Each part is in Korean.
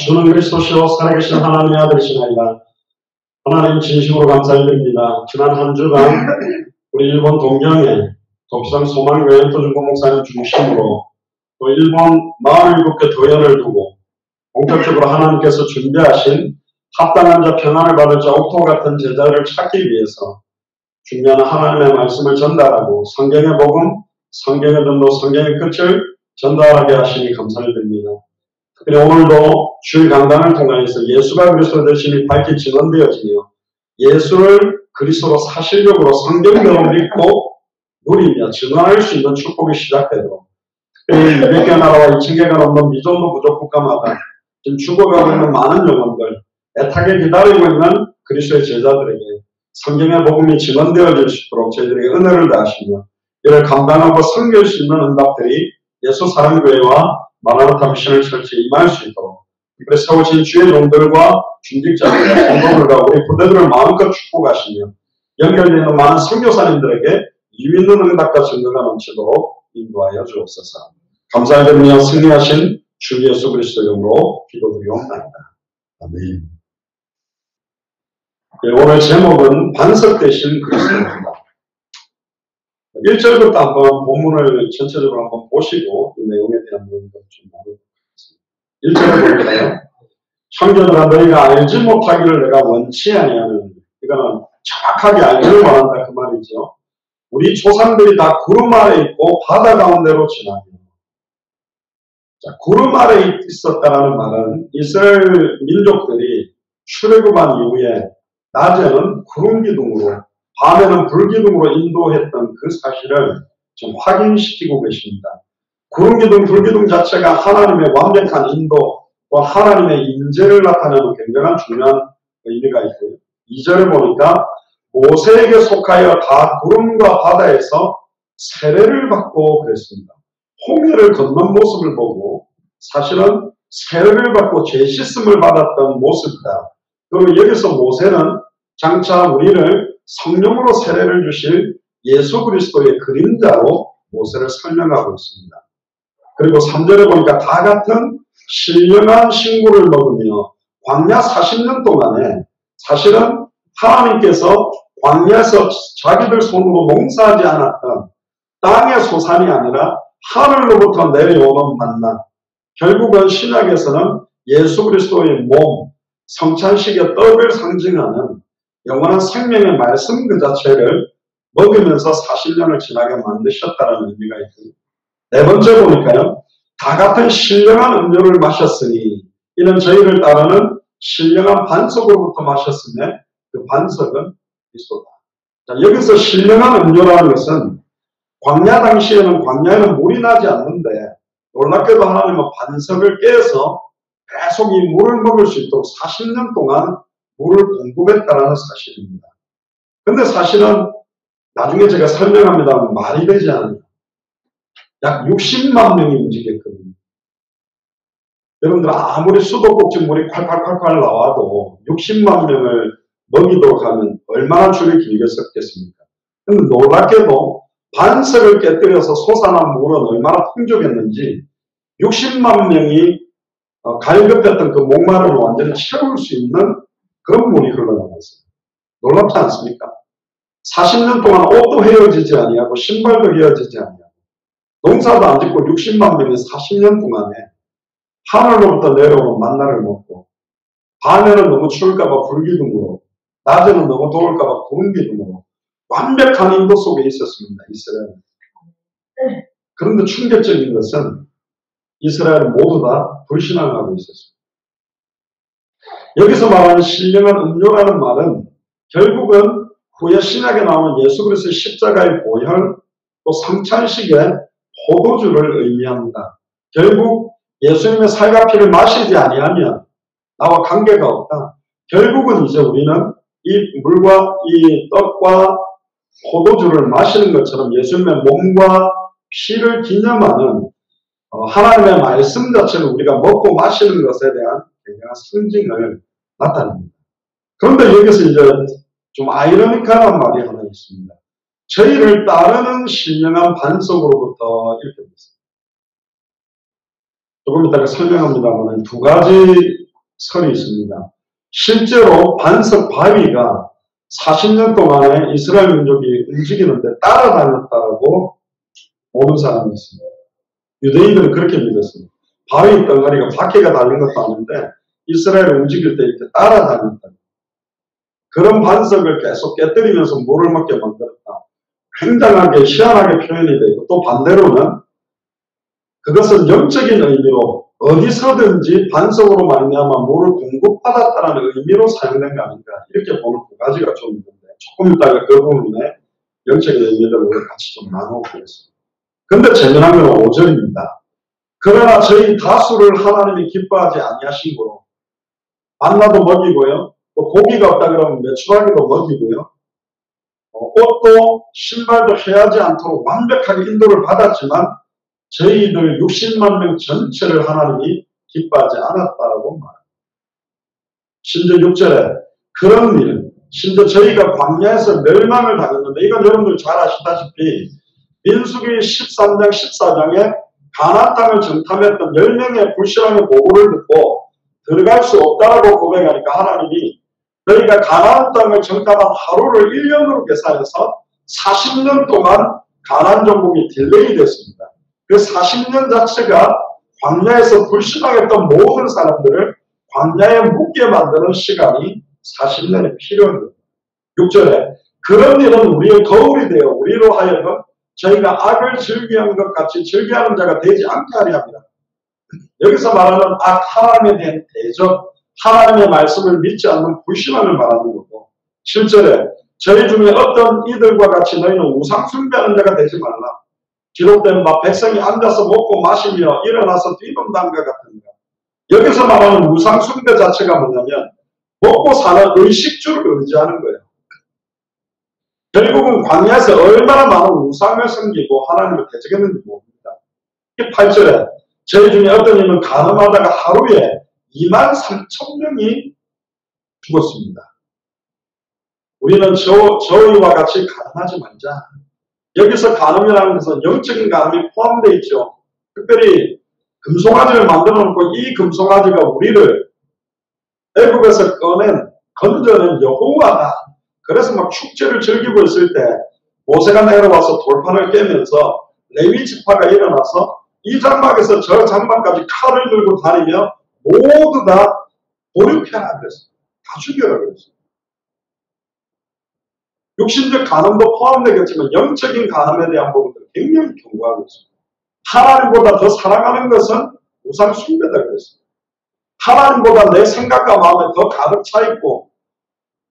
주는 그리스도시요 살아계신 하나님의 아들이시나이다. 하나님 진심으로 감사드립니다. 지난 한 주간 우리 일본 동경에 도피상 소망교회 연토준고 목사님 중심으로 또 일본 47개 도연을 두고 본격적으로 하나님께서 준비하신 합당한 자 평안을 받을 자 옥토 같은 제자를 찾기 위해서 중요한 하나님의 말씀을 전달하고 성경의 복음, 성경의 전도, 성경의 끝을 전달하게 하시니 감사를 드립니다. 특별히 오늘도 주일 강단을 통해서 예수가 그리스도 되심이 밝히 증언되어지며 예수를 그리스도로 사실적으로 성경대로 믿고 누리며 증언할 수 있는 축복이 시작되도록 특별히 200개 나라와 2000개가 넘는 미전도 부족 국가마다 지금 죽어가고 있는 많은 영혼들, 애타게 기다리고 있는 그리스도의 제자들에게 성경의 복음이 증언되어질 수 있도록 저희들에게 은혜를 다하시며 이를 감당하고 섬길 수 있는 응답들이 예수 사랑교회와 마라나타 미션을 설치에 임할 수 있도록 이번에 세워진 주의 종들과 중직자들과 성도들과 우리 부대들을 마음껏 축복하시며 연결되는 많은 선교사님들에게 유 있는 응답과 증거가 넘치도록 인도하여 주옵소서. 감사드리며 승리하신 주 예수 그리스도 이름으로 기도드리옵나이다. 아멘. 네, 오늘 제목은 반석되신 그리스도입니다. 1절부터 한번 본문을 전체적으로 한번 보시고 이 내용에 대한 내용을 좀 나누도록 하겠습니다. 1절을 볼까요? 형제들아 너희가 알지 못하기를 내가 원치 아니하는, 이거는 정확하게 알기를 원한다 그 말이죠. 우리 조상들이 다 구름 아래 있고 바다 가운데로 지나며, 자, 구름 아래 있었다라는 말은 이스라엘 민족들이 출애굽한 이후에 낮에는 구름 기둥으로 밤에는 불기둥으로 인도했던 그 사실을 좀 확인시키고 계십니다. 구름기둥, 불기둥 자체가 하나님의 완벽한 인도, 또 하나님의 인재를 나타내는 굉장한 중요한 의미가 있고요. 2절을 보니까 모세에게 속하여 다 구름과 바다에서 세례를 받고 그랬습니다. 홍해를 건넌 모습을 보고 사실은 세례를 받고 죄 씻음을 받았던 모습이다. 그리고 여기서 모세는 장차 우리를 성령으로 세례를 주실 예수 그리스도의 그림자로 모세를 설명하고 있습니다. 그리고 3절에 보니까 다 같은 신령한 신구를 먹으며 광야 40년 동안에 사실은 하나님께서 광야에서 자기들 손으로 농사하지 않았던 땅의 소산이 아니라 하늘로부터 내려오는 만나, 결국은 신약에서는 예수 그리스도의 몸, 성찬식의 떡을 상징하는 영원한 생명의 말씀 그 자체를 먹으면서 40년을 지나게 만드셨다는 의미가 있습니다. 네 번째 보니까요. 다 같은 신령한 음료를 마셨으니 이는 저희를 따르는 신령한 반석으로부터 마셨으며 그 반석은 그리스도다. 자, 여기서 신령한 음료라는 것은 광야 당시에는 광야에는 물이 나지 않는데 놀랍게도 하나님은 반석을 깨서 계속 이 물을 먹을 수 있도록 40년 동안 물을 공급했다는 사실입니다. 근데 사실은 나중에 제가 설명합니다만 말이 되지 않아요. 약 60만 명이 움직였거든요. 여러분들 아무리 수도꼭지 물이 콸콸콸콸 나와도 60만 명을 먹이도록 하면 얼마나 줄이 길게 섰겠습니까? 근데 놀랍게도 반석을 깨뜨려서 솟아난 물은 얼마나 풍족했는지 60만 명이 갈급했던 그 목마름을 완전히 채울 수 있는 그런 물이 흘러나왔어요. 놀랍지 않습니까? 40년 동안 옷도 헤어지지 아니하고 신발도 헤어지지 아니하고 농사도 안 짓고 60만 명이 40년 동안에 하늘로부터 내려오는 만나를 먹고 밤에는 너무 추울까봐 불기둥으로 낮에는 너무 더울까봐 구름기둥으로 완벽한 인도 속에 있었습니다. 이스라엘은. 그런데 충격적인 것은 이스라엘은 모두 다 불신앙하고 있었습니다. 여기서 말하는 신령한 음료라는 말은 결국은 후에 신약에 나오는 예수 그리스도의 십자가의 보혈 또 성찬식의 포도주를 의미합니다. 결국 예수님의 살과 피를 마시지 아니하면 나와 관계가 없다. 결국은 이제 우리는 이 물과 이 떡과 포도주를 마시는 것처럼 예수님의 몸과 피를 기념하는 하나님의 말씀 자체를 우리가 먹고 마시는 것에 대한 굉장한 상징을 나타냅니다. 그런데 여기서 이제 좀 아이러니컬한 말이 하나 있습니다. 저희를 따르는 신령한 반석으로부터 이렇게 됐습니다. 조금 이따가 설명합니다만 두 가지 설이 있습니다. 실제로 반석 바위가 40년 동안에 이스라엘 민족이 움직이는데 따라다녔다라고 보는 사람이 있습니다. 유대인들은 그렇게 믿었습니다. 바위 덩어리가 바퀴가 달린 것도 아닌데 이스라엘을 움직일 때 이렇게 따라다녔다. 그런 반석을 계속 깨뜨리면서 물을 먹게 만들었다. 굉장하게 희한하게 표현이 되고, 또 반대로는 그것은 영적인 의미로 어디서든지 반석으로 말미암아 물을 공급받았다는 의미로 사용된 거 아닌가, 이렇게 보는 두 가지가 좀 있는데, 조금 이따가 그 부분에 영적인 의미를 우리 같이 좀 나눠보겠습니다. 근데 재미난 건 5절입니다. 그러나 저희 다수를 하나님이 기뻐하지 아니하신 거로 만나도 먹이고요, 또 고기가 없다 그러면 메추라기도 먹이고요, 옷도 신발도 해하지 않도록 완벽하게 인도를 받았지만 저희들 60만 명 전체를 하나님이 기뻐하지 않았다라고 말합니다. 심지어 6절에 그런 일은, 심지어 저희가 광야에서 멸망을 당했는데, 이건 여러분들 잘 아시다시피 민수기 13장 14장에 가나안 땅을 정탐했던 10명의 불신앙의 보고를 듣고 들어갈 수 없다라고 고백하니까 하나님이 너희가 가나안 땅을 정탐한 하루를 1년으로 계산해서 40년 동안 가나안 정복이 딜레이 됐습니다. 그 40년 자체가 광야에서 불신앙했던 모든 사람들을 광야에 묵게 만드는 시간이 40년이 필요합니다. 6절에 그런 일은 우리의 거울이 되어 우리로 하여금 저희가 악을 즐기하는 것 같이 즐기하는 자가 되지 않게 하려 합니다. 여기서 말하는 악, 하나님에 대한 대적, 하나님의 말씀을 믿지 않는 불신앙을 말하는 거고, 7절에 저희 중에 어떤 이들과 같이 너희는 우상 숭배하는 자가 되지 말라. 기록된 바 백성이 앉아서 먹고 마시며 일어나서 뛰는다는 것 같습니다. 여기서 말하는 우상 숭배 자체가 뭐냐면 먹고 사는 의식주를 의지하는 거예요. 결국은 광야에서 얼마나 많은 우상을 섬기고 하나님을 대적했는지 모릅니다. 8절에 저희 중에 어떤 이는 간음하다가 하루에 23,000명이 죽었습니다. 우리는 저희와 같이 간음하지 말자. 여기서 간음이라는 것은 영적인 간음이 포함되어 있죠. 특별히 금송아지를 만들어 놓고 이 금송아지가 우리를 애국에서 건져낸 여호와다. 그래서 막 축제를 즐기고 있을 때 모세가 내려와서 돌판을 깨면서 레위 지파가 일어나서 이 장막에서 저 장막까지 칼을 들고 다니며 모두 다 도륙해라 그랬어요. 다 죽여라 그랬어요. 육신적 간음도 포함되겠지만 영적인 간음에 대한 부분을 굉장히 경고하고 있습니다. 하나님보다 더 사랑하는 것은 우상 숭배다 그랬습니다. 하나님보다 내 생각과 마음에 더 가득 차 있고,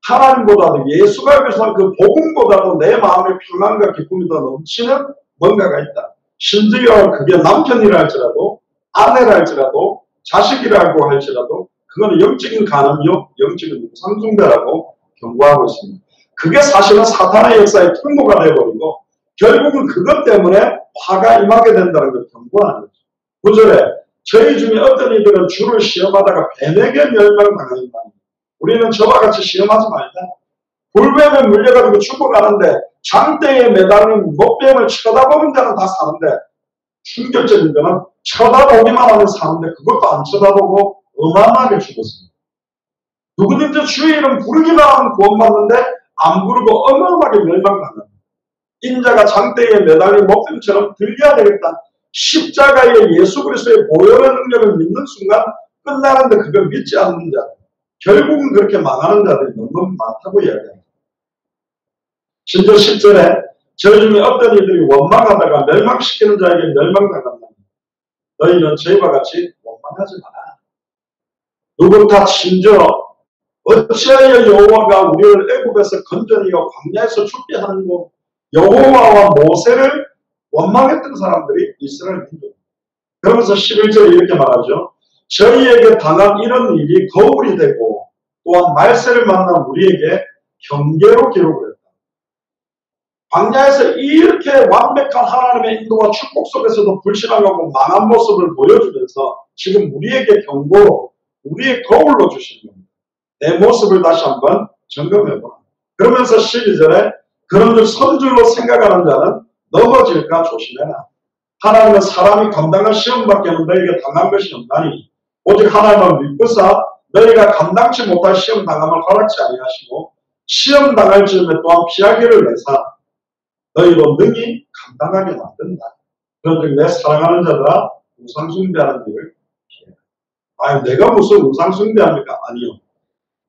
하나님보다도 예수가 교사한 그 복음보다도 내 마음의 평안과 기쁨이 더 넘치는 뭔가가 있다. 심지어 그게 남편이라 할지라도, 아내라 할지라도, 자식이라고 할지라도 그거는 영적인 간음이요, 영적인 우상 숭배라고 경고하고 있습니다. 그게 사실은 사탄의 역사의 통로가 되어버리고 결국은 그것 때문에 화가 임하게 된다는 걸 경고하는 거죠. 9절에 저희 중에 어떤 이들은 주를 시험하다가 뱀에게 멸망당한다. 우리는 저와 같이 시험하지 말자. 불뱀에 물려가지고 죽어가는데 장대에 매달린 목뱀을 쳐다보는 자는 다 사는데, 충격적인 거는 쳐다보기만 하면 사는데 그것도 안 쳐다보고 어마어마하게 죽었습니다. 누구든지 주의 이름 부르기만 하면 구원받는데 안 부르고 어마어마하게 멸망당합니다. 인자가 장대에 매달린 목뱀처럼 들려야 되겠다. 십자가의 예수 그리스도의 보혈의 능력을 믿는 순간 끝나는데 그걸 믿지 않는 자, 결국은 그렇게 망하는 자들이 너무 많다고 이야기합니다. 심지어 10절에 저희 중에 어떤 이들이 원망하다가 멸망시키는 자에게 멸망당한다. 너희는 저희와 같이 원망하지 마라. 누구다 심지어 어찌하여 여호와가 우리를 애굽에서 건져내어 광야에서 죽게 하는고, 여호와와 모세를 원망했던 사람들이 이스라엘 민족. 그러면서 11절에 이렇게 말하죠. 저희에게 당한 이런 일이 거울이 되고 또한 말세를 만난 우리에게 경계로 기록을 했다. 광야에서 이렇게 완벽한 하나님의 인도와 축복 속에서도 불신앙하고 망한 모습을 보여주면서 지금 우리에게 경고로, 우리의 거울로 주시는 겁니다. 내 모습을 다시 한번 점검해보라. 그러면서 12절에 그런즉 선줄로 생각하는 자는 넘어질까 조심해라. 하나님은 사람이 감당할 시험밖에는 너에게 당한 것이 없나니 오직 하나님을 믿고사 너희가 감당치 못할 시험 당함을 허락지 아니하시고 시험 당할 즈음에 또한 피하기를 내사 너희로 능히 감당하게 만든다. 그런즉 내 사랑하는 자들아 우상 숭배하는 일을 피해라. 아니 내가 무슨 우상 숭배합니까? 아니요.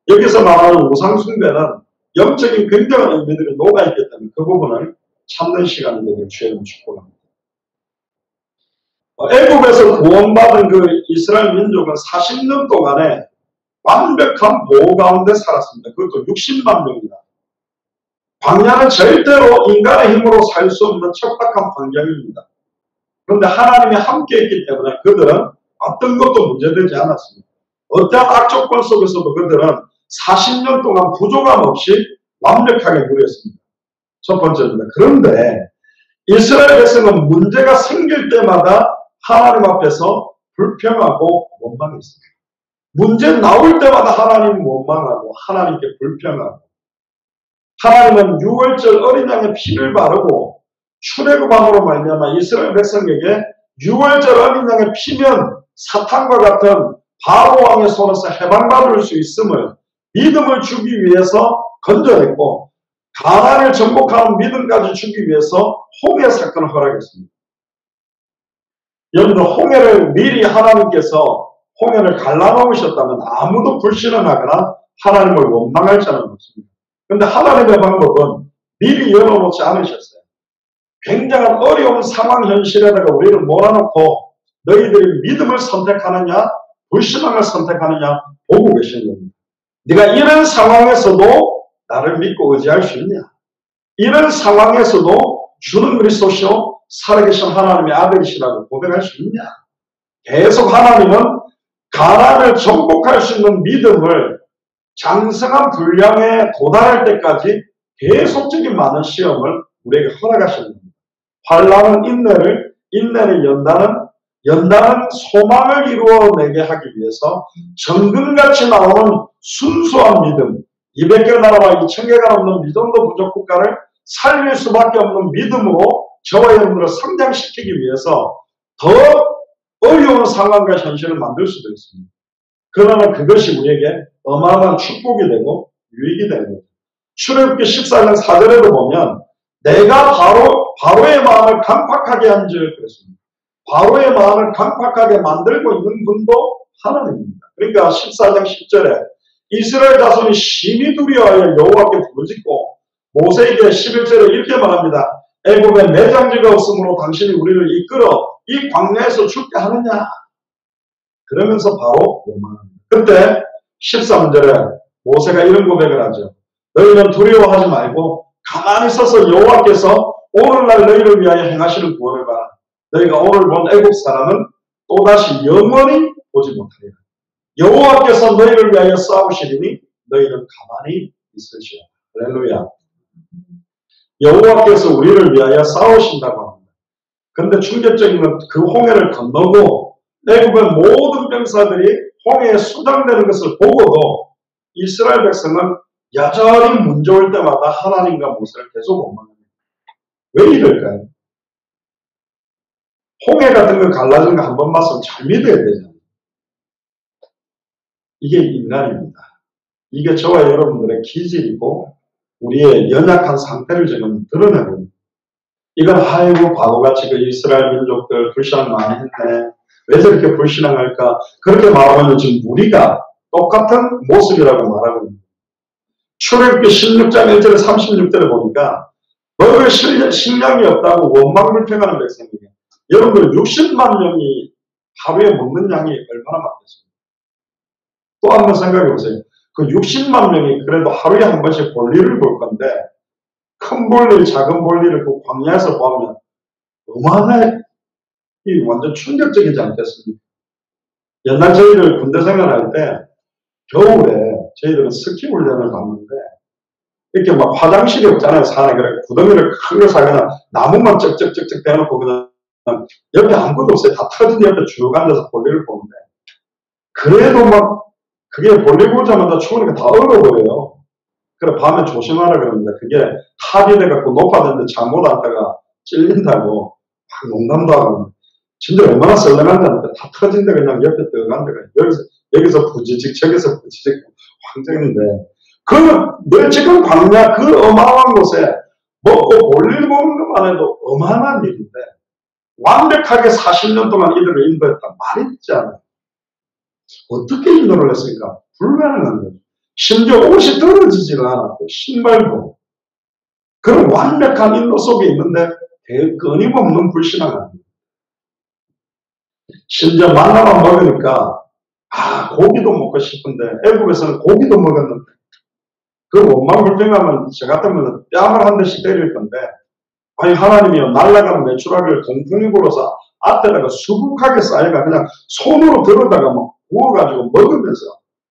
여기서 말하는 우상 숭배는 영적인 굉장한 의미들이 녹아있기 때문에 그 부분을 찾는 시간이 되길 주의를 축복합니다. 애국에서 구원받은 그 이스라엘 민족은 40년 동안에 완벽한 보호 가운데 살았습니다. 그것도 60만 명이다. 광야는 절대로 인간의 힘으로 살 수 없는 척박한 환경입니다. 그런데 하나님이 함께 했기 때문에 그들은 어떤 것도 문제되지 않았습니다. 어떤 악조건 속에서도 그들은 40년 동안 부족함 없이 완벽하게 누렸습니다. 첫 번째입니다. 그런데 이스라엘 백성은 문제가 생길 때마다 하나님 앞에서 불평하고 원망했습니다. 문제 나올 때마다 하나님 원망하고 하나님께 불평하고 하나님은 유월절 어린 양의 피를 바르고 출애굽함으로 말미암아 이스라엘 백성에게 유월절 어린 양의 피면 사탄과 같은 바로 왕의 손에서 해방받을 수 있음을 믿음을 주기 위해서 건져냈고 가나안을 정복하는 믿음까지 주기 위해서 홍해 사건을 허락했습니다. 여러분들 홍해를 미리 하나님께서 홍해를 갈라놓으셨다면 아무도 불신을 하거나 하나님을 원망할 자는 없습니다. 그런데 하나님의 방법은 미리 열어놓지 않으셨어요. 굉장한 어려운 상황 현실에다가 우리를 몰아놓고 너희들이 믿음을 선택하느냐 불신앙을 선택하느냐 보고 계시는 겁니다. 네가 이런 상황에서도 나를 믿고 의지할 수 있냐? 이런 상황에서도 주는 그리스도시요 살아계신 하나님의 아들이시라고 고백할 수 있냐? 계속 하나님은 가나안을 정복할 수 있는 믿음을 장성한 분량에 도달할 때까지 계속적인 많은 시험을 우리에게 허락하시는 겁니다. 환난은 인내를, 인내는 연단은 소망을 이루어내게 하기 위해서 정금같이 나오는 순수한 믿음, 200개 나라와 2000개가 넘는 믿음도 부족 국가를 살릴 수밖에 없는 믿음으로 저와 여러분들을 성장시키기 위해서 더 어려운 상황과 현실을 만들 수도 있습니다. 그러나 그것이 우리에게 어마어마한 축복이 되고 유익이 되는 거죠. 출애굽기 14장 4절에도 보면 내가 바로의 마음을 강팍하게 한즉 그랬습니다. 바로의 마음을 강팍하게 만들고 있는 분도 하나님입니다. 그러니까 14장 10절에 이스라엘 자손이 심히 두려워하여 여호와께 부르짖고 모세에게 11절에 이렇게 말합니다. 애굽에 매장지가 없으므로 당신이 우리를 이끌어 이 광야에서 죽게 하느냐. 그러면서 바로 원망합니다. 그때 13절에 모세가 이런 고백을 하죠. 너희는 두려워하지 말고 가만히 서서 여호와께서 오늘날 너희를 위하여 행하시는 구원을 봐라. 너희가 오늘 본 애굽 사람은 또다시 영원히 보지 못하리라. 여호와께서 너희를 위하여 싸우시리니 너희는 가만히 있으시오. 할렐루야. 여호와께서 우리를 위하여 싸우신다고 합니다. 그런데 충격적인 건 그 홍해를 건너고 애굽의 모든 병사들이 홍해에 수장되는 것을 보고도 이스라엘 백성은 여전히 문제 올 때마다 하나님과 모세를 계속 원망합니다. 왜 이럴까요? 홍해 같은 거 갈라진 거 한 번 봤으면 잘 믿어야 되잖아요. 이게 인간입니다. 이게 저와 여러분들의 기질이고 우리의 연약한 상태를 지금 드러내고 이건 아이고 바보같이 그 이스라엘 민족들 불신앙 많이 했네. 왜 저렇게 불신앙할까? 그렇게 말하면 지금 우리가 똑같은 모습이라고 말하고 있습니다. 출애굽기 16장 1절에 36절에 보니까 먹을 식량이 없다고 원망불평하는 백성이에요. 여러분들 60만 명이 하루에 먹는 양이 얼마나 많겠습니까? 또 한 번 생각해 보세요. 그 60만 명이 그래도 하루에 한 번씩 볼일을 볼 건데 큰 볼일, 작은 볼일을 그 광야에서 보면 어마어마하게 완전 충격적이지 않겠습니까? 옛날 저희들 군대 생활할 때 겨울에 저희들은 스키 훈련을 갔는데 이렇게 막 화장실이 없잖아요. 산에. 그래 구덩이를 크게 사거나 나무만 쩍쩍쩍쩍 대놓고 그냥 옆에 아무것도 없어요. 다 터진 옆에 쭉 앉아서 볼일을 보는데 그래도 막 그게 볼일 보자마자 추우니까 다 얼어버려요. 그래 밤에 조심하라 그러는데 그게 탑이 돼갖고 높아졌는데 잠못 왔다가 찔린다고 막 농담도 하고 진짜 얼마나 썰렁한다니까 다 터진데 그냥 옆에 뜨거운 데가 여기서 부지직 저기서 부지직 황정인데 늘 지금 광야 그 어마어마한 곳에 먹고 볼일 보는 것만 해도 어마어마한 일인데 완벽하게 40년 동안 이들을 인도했단 말이 되지 않아요. 어떻게 인도를 했습니까? 불가능한 거죠. 심지어 옷이 떨어지지를 않았대요. 신발도. 그런 완벽한 인도 속에 있는데 끊임없는 불신앙입니다. 심지어 만나만 먹으니까 고기도 먹고 싶은데 애국에서는 고기도 먹었는데 그 원망불평하면 저 같으면 뺨을 한 대씩 때릴 건데 아니 하나님이요 날아가는 메추라기를 동풍이 불어서 앞에다가 수북하게 쌓여가 그냥 손으로 들어다가 막 구워가지고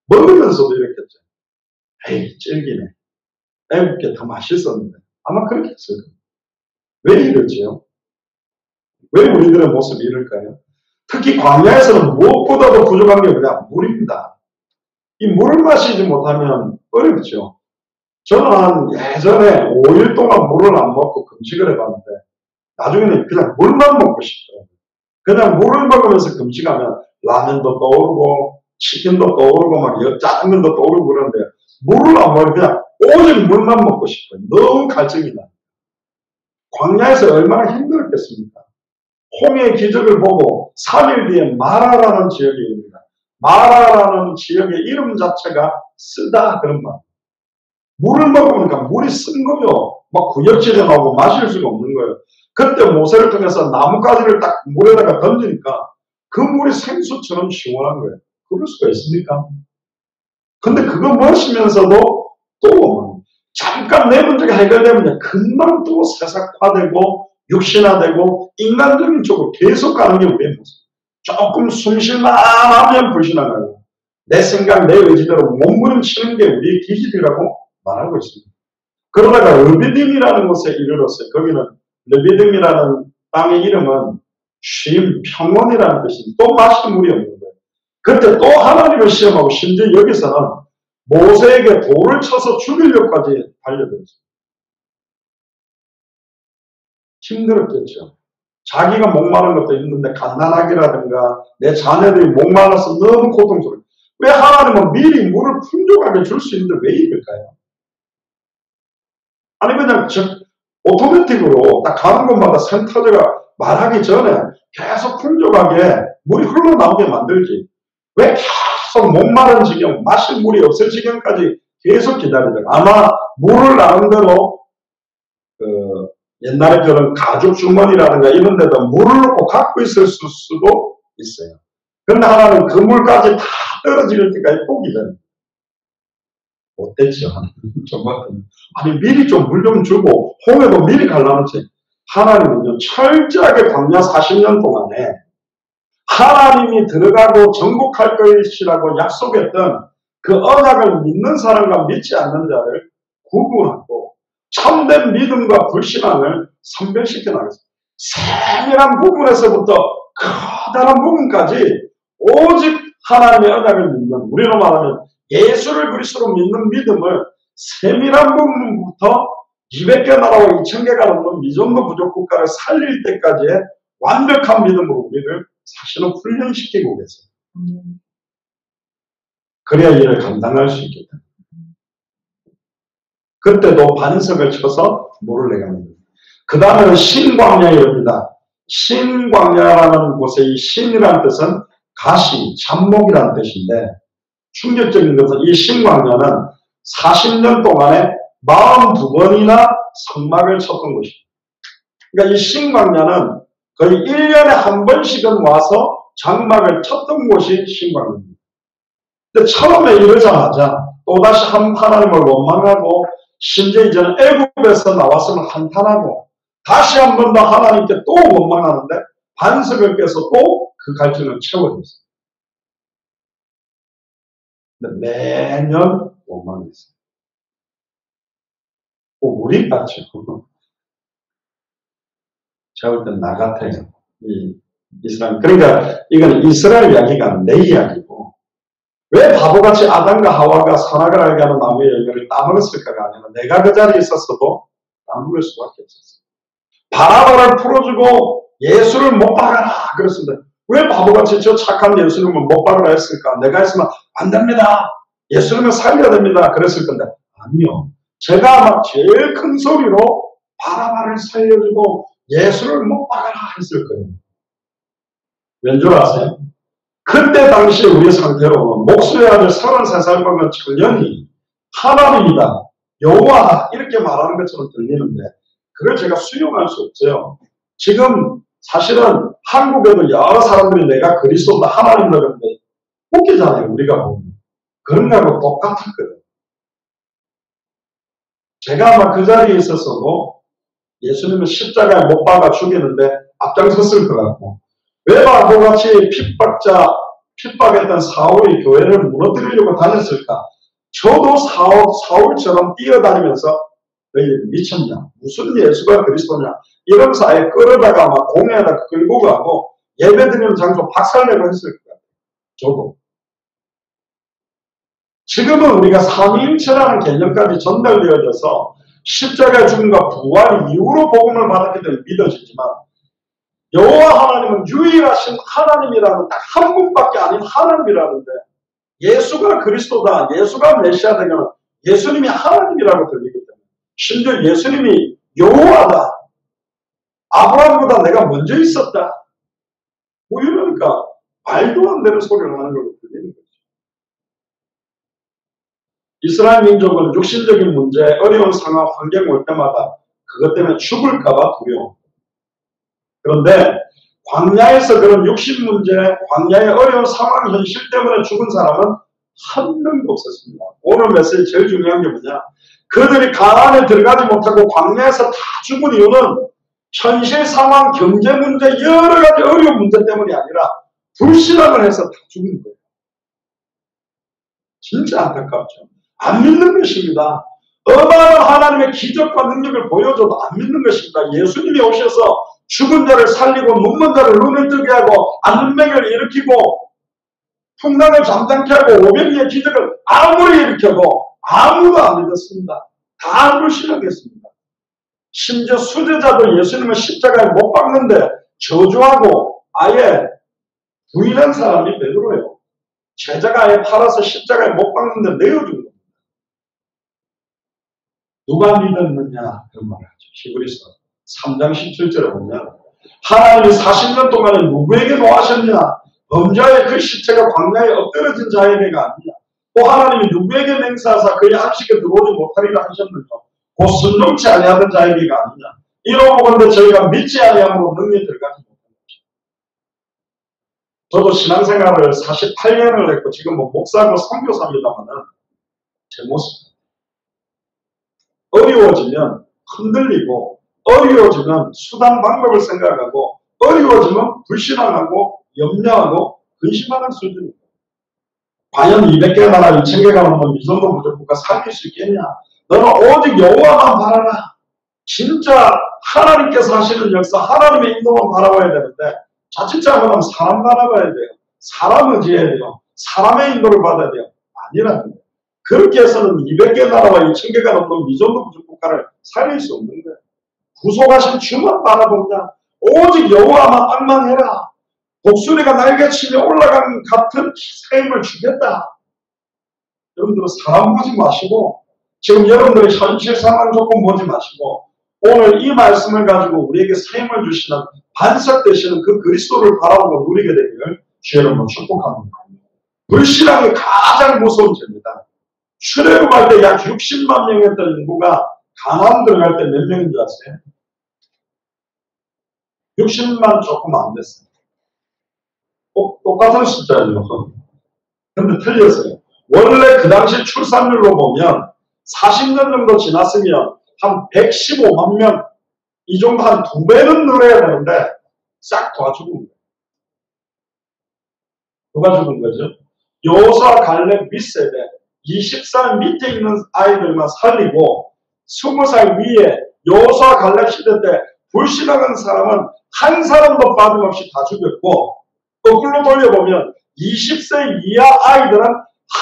먹으면서도 이렇게 했죠. 에이 찔기네. 애국게 더 맛있었는데 아마 그렇게 했을 거예요. 왜 이러지요? 왜 우리들의 모습이 이럴까요? 특히 광야에서는 무엇보다도 부족한 게 뭐냐? 물입니다. 이 물을 마시지 못하면 어렵죠. 저는 예전에 5일 동안 물을 안 먹고 금식을 해봤는데 나중에는 그냥 물만 먹고 싶더라고요. 그냥 물을 먹으면서 금식하면 라면도 떠오르고 치킨도 떠오르고 막 짜장면도 떠오르고 그러는데 물을 안 먹으면 그냥 오직 물만 먹고 싶어요. 너무 갈증이 나요. 광야에서 얼마나 힘들었겠습니까? 홍해의 기적을 보고 3일 뒤에 마라라는 지역이 있습니다. 마라라는 지역의 이름 자체가 쓰다 그런 말. 물을 먹으니까 물이 쓴 거요. 막 구역질에 나오고 마실 수가 없는 거예요. 그때 모세를 통해서 나뭇가지를 딱 물에다가 던지니까 그 물이 생수처럼 시원한 거예요. 그럴 수가 있습니까? 근데 그거 마시면서도 또 잠깐 내 문제가 해결되면 금방 또 세삭화되고 육신화되고 인간적인 쪽으로 계속 가는 게 우리의 모습. 조금 숨쉴만하면 불신하고 내 생각, 내 의지대로 몸부림치는 게 우리의 기질이라고 말하고 있습니다. 그러다가 르비딤이라는 곳에 이르렀어요. 거기는 르비딤이라는 땅의 이름은 쉼, 평온이라는 뜻인데 또 마실 물이 없는 거예요. 그때 또 하나님을 시험하고 심지어 여기서는 모세에게 돌을 쳐서 죽이려고까지 달려들었어요. 힘들었겠죠. 자기가 목마른 것도 있는데 갓난아기라든가 내 자녀들이 목말라서 너무 고통스러워요. 왜 하나님은 미리 물을 풍족하게 줄 수 있는데 왜 이럴까요? 아니 그냥 오토매틱으로 딱 가는 곳마다 센터제가 말하기 전에 계속 풍족하게 물이 흘러나오게 만들지. 왜 계속 목마른 지경, 마실 물이 없을 지경까지 계속 기다리더라. 아마 물을 나름대로 옛날에 그런 가죽 주머니라든가 이런 데다 물을 놓고 갖고 있을 수도 있어요. 그런데 하나는 그 물까지 다 떨어질 때까지 꼭 기다립니다. 못됐죠. 정말. 아니, 미리 좀 물 좀 주고, 홍해도 미리 갈라놓지. 하나님은요, 철저하게 광야 40년 동안에 하나님이 들어가고 정복할 것이라고 약속했던 그 언약을 믿는 사람과 믿지 않는 자를 구분하고 참된 믿음과 불신앙을 선별시켜 나가겠습니다. 세밀한 부분에서부터 커다란 부분까지 오직 하나님의 언약을 믿는, 우리로 말하면 예수를 그리스도로 믿는 믿음을 세밀한 부분부터 200개 나라와 2000개가 넘는 미전도 부족 국가를 살릴 때까지의 완벽한 믿음으로 우리를 사실은 훈련시키고 계세요. 그래야 이를 감당할 수 있겠다. 그때도 반석을 쳐서 물을 내갑니다. 그 다음에는 신광야에 이릅니다. 신광야라는 곳에 이 신이라는 뜻은 가시, 잡목이라는 뜻인데 충격적인 것은 이 신광야는 40년 동안에 42번이나 성막을 쳤던 곳입니다. 그러니까 이 신광야는 거의 1년에 한 번씩은 와서 장막을 쳤던 곳이 신광야입니다. 근데 처음에 이러자마자 또다시 하나님을 원망하고 심지어 이제는 애굽에서 나왔으면 한탄하고 다시 한 번 더 하나님께 또 원망하는데 반석을 깨서 또 그 갈증을 채워줬어요. 근데 매년 원망했어요. 우리 같죠. 제가 볼 땐 나 같아요. 이스라엘. 그러니까 이건 이스라엘 이야기가 내 이야기고 왜 바보같이 아담과 하와가 선악을 알게 하는 나무의 열매를 따먹었을까가 아니라 내가 그 자리에 있었어도 따먹을 수밖에 없었어요. 바라바를 풀어주고 예수를 못 박아라 그랬습니다. 왜 바보같이 저 착한 예수님을 못 박으라 했을까? 내가 했으면 안 됩니다. 예수님을 살려야 됩니다. 그랬을 건데 아니요. 제가 아마 제일 큰 소리로 바라바를 살려주고 예수를 못 박아라 했을 거예요. 왠 줄 아세요? 그때 당시 우리 상태로 목수의 아들 33살 먹은 청년이 하나님이다, 여호와다 이렇게 말하는 것처럼 들리는데 그걸 제가 수용할 수 없어요. 지금 사실은 한국에도 여러 사람들이 내가 그리스도다 하나님이다 그러는데 웃기잖아요. 우리가 보면. 그런 거하고 똑같았거든요. 제가 아마 그 자리에 있었어도 예수님은 십자가에 못 박아 죽이는데 앞장섰을 것 같고 왜 바보같이 핍박했던 사울이 교회를 무너뜨리려고 다녔을까? 저도 사울처럼 뛰어다니면서 너희 미쳤냐? 무슨 예수가 그리스도냐? 이러면서 아예 끌어다가 막 공회에다 끌고 가고 예배드리는 장소 박살내고 했을 것 같아요. 저도. 지금은 우리가 삼위일체라는 개념까지 전달되어져서 십자가의 죽음과 부활 이후로 복음을 받았기 때문에 믿어지지만 여호와 하나님은 유일하신 하나님이라는 딱 한 분밖에 아닌 하나님이라는데 예수가 그리스도다, 예수가 메시아다 되면 예수님이 하나님이라고 들리기 때문에 심지어 예수님이 여호와다, 아브라함보다 내가 먼저 있었다 뭐 이러니까 말도 안 되는 소리를 하는 걸로 들리는 거죠. 이스라엘 민족은 육신적인 문제, 어려운 상황, 환경 올 때마다 그것 때문에 죽을까봐 두려워. 그런데 광야에서 그런 육신 문제, 광야의 어려운 상황, 현실 때문에 죽은 사람은 한 명도 없었습니다. 오늘 메시지 제일 중요한 게 뭐냐? 그들이 가나안에 들어가지 못하고 광야에서 다 죽은 이유는 현실 상황, 경제 문제, 여러 가지 어려운 문제 때문이 아니라 불신앙을 해서 다 죽은 거예요. 진짜 안타깝죠. 안 믿는 것입니다. 어마어마한 하나님의 기적과 능력을 보여줘도 안 믿는 것입니다. 예수님이 오셔서 죽은 자를 살리고 눈먼 자를 눈을 뜨게 하고 안능맹을 일으키고 풍랑을 잠잠케 하고 500리의 기적을 아무리 일으켜도 아무도 안 믿었습니다. 다 불신하겠습니다. 심지어 수제자도 예수님을 십자가에 못 박는데 저주하고 아예 부인한 사람이 베드로예요. 제자가 아예 팔아서 십자가에 못 박는데 내어준 겁니다. 누가 믿었느냐 그런 말을 하죠. 히브리서 3장 17절에 보면 하나님이 40년 동안에 누구에게 노하셨냐? 범죄의 그 시체가 광야에 엎드러진 자에게가 아니냐? 또 하나님이 누구에게 맹세하사 그의 안식에 들어오지 못하리라 하셨느냐? 곧 순종치 아니하던 자에게가 아니냐? 이러고 본데 저희가 믿지 아니함으로 능력에 들어가지 못한 것이죠. 저도 신앙생활을 48년을 했고 지금 뭐 목사고 선교사입니다만은 제 모습 어려워지면 흔들리고 어려워지면 수단 방법을 생각하고 어려워지면 불신앙하고 염려하고 근심하는 수준입니다. 과연 200개 나라 2000개가 넘는 이 정도 부족국가 살릴 수 있겠냐? 너는 오직 여호와만 바라라. 진짜 하나님께서 하시는 역사, 하나님의 인도만 바라봐야 되는데 자칫 잘못하면 사람 바라봐야 돼요. 사람 의지해야 돼요. 사람의 인도를 받아야 돼요. 아니라는 거예요. 그렇게 해서는 200개 나라와 2000개가 넘는 이 정도 부족국가를 살릴 수 없는 거예요. 구속하신 주만 바라본다. 오직 여호와만 악망해라. 독수리가 날개치며 올라간 같은 삶을 주겠다. 여러분들은 사람 보지 마시고 지금 여러분들의 현실 상황 조건 보지 마시고 오늘 이 말씀을 가지고 우리에게 삶을 주시는 반석 되시는 그 그리스도를 바라보고 누리게 되기를 주의 이름으로 축복합니다. 불신앙이 가장 무서운 죄입니다. 출애굽할 때 약 60만 명이었던 인구가 가나안 들어갈 때 몇 명인 줄 아세요? 60만 조금 안 됐어요. 똑같은 숫자예요. 근데 틀렸어요. 원래 그 당시 출산율로 보면 40년 정도 지났으면 한 115만 명, 이 정도 한 2배는 늘어야 되는데 싹 다 죽은 거예요. 누가 죽은 거죠? 여호수아 갈렙 윗세대 20살 밑에 있는 아이들만 살리고 20살 위에 여호수아 갈렙 시대 때 불신앙한 사람은 한 사람도 빠짐없이 다 죽였고 거꾸로 돌려보면 20세 이하 아이들은